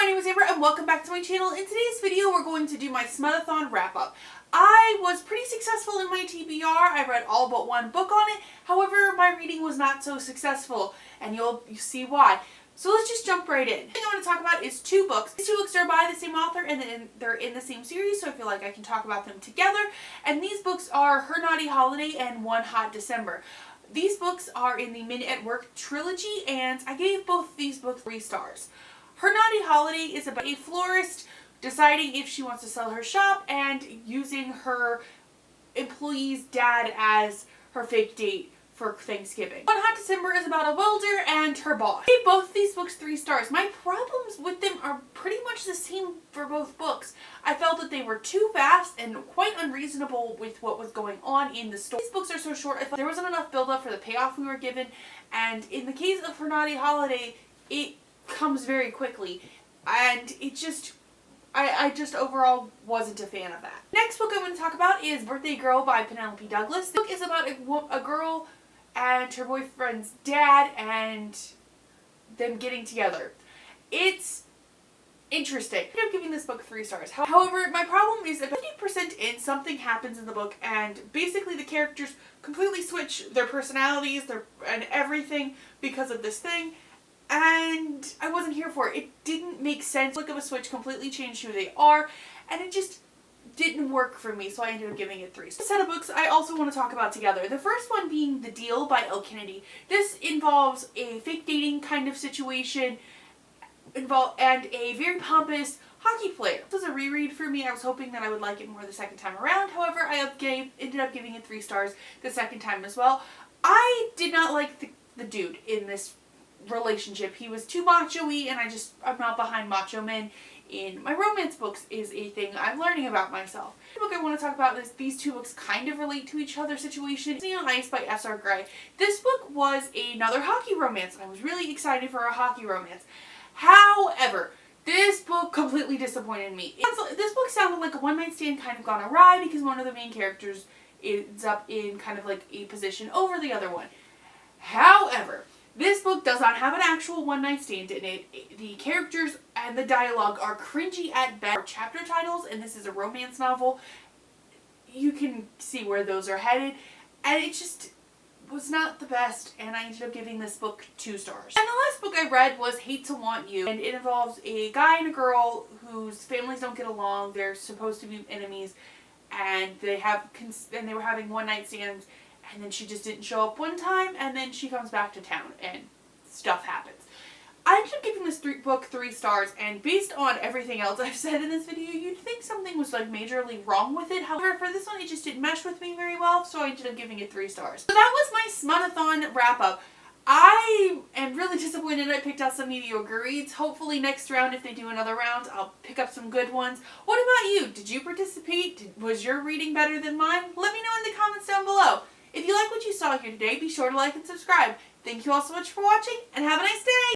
my name is Amber and welcome back to my channel. In today's video we're going to do my Smutathon wrap-up. I was pretty successful in my TBR. I read all but one book on it. However, my reading was not so successful and you'll see why. So let's just jump right in. The thing I want to talk about is two books. These two books are by the same author and they're in the same series, so I feel like I can talk about them together. And these books are Her Naughty Holiday and One Hot December. These books are in the Men at Work trilogy and I gave both these books 3 stars. Her Naughty Holiday is about a florist deciding if she wants to sell her shop and using her employee's dad as her fake date for Thanksgiving. One Hot December is about a welder and her boss. I gave both these books 3 stars. My problems with them are pretty much the same for both books. I felt that they were too fast and quite unreasonable with what was going on in the story. These books are so short, I felt there wasn't enough build up for the payoff we were given, and in the case of Her Naughty Holiday, it comes very quickly, and it just, I just overall wasn't a fan of that. Next book I'm going to talk about is Birthday Girl by Penelope Douglas. The book is about a girl and her boyfriend's dad and them getting together. It's interesting. I'm giving this book 3 stars. However, my problem is that 50% in, something happens in the book and basically the characters completely switch their personalities and everything because of this thing. And I wasn't here for it. It didn't make sense. Flick of a switch completely changed who they are, and it just didn't work for me, so I ended up giving it 3. This set of books I also want to talk about together. The first one being The Deal by Elle Kennedy. This involves a fake dating kind of situation and a very pompous hockey player. This was a reread for me. I was hoping that I would like it more the second time around. However, I ended up giving it 3 stars the second time as well. I did not like the dude in this relationship. He was too macho-y, and I'm not behind macho men in my romance books is a thing I'm learning about myself. The book I want to talk about is these two books kind of relate to each other's situation. Sitting on Ice by S.R. Gray. This book was another hockey romance, and I was really excited for a hockey romance. However, this book completely disappointed me. This book sounded like a one-night stand kind of gone awry because one of the main characters ends up in kind of like a position over the other one. However, this book does not have an actual one-night stand in it. The characters and the dialogue are cringy at best. Our chapter titles, and this is a romance novel, you can see where those are headed, and it just was not the best, and I ended up giving this book 2 stars. And the last book I read was Hate to Want You, and it involves a guy and a girl whose families don't get along. They're supposed to be enemies, and they were having one-night stands. And then she just didn't show up one time, and then she comes back to town, and stuff happens. I ended up giving this book 3 stars, and based on everything else I've said in this video, you'd think something was like majorly wrong with it. However, for this one, it just didn't mesh with me very well, so I ended up giving it 3 stars. So that was my Smutathon wrap-up. I am really disappointed I picked out some mediocre reads. Hopefully next round, if they do another round, I'll pick up some good ones. What about you? Did you participate? Was your reading better than mine? Let me know in the comments down below. If you like what you saw here today, be sure to like and subscribe. Thank you all so much for watching, and have a nice day!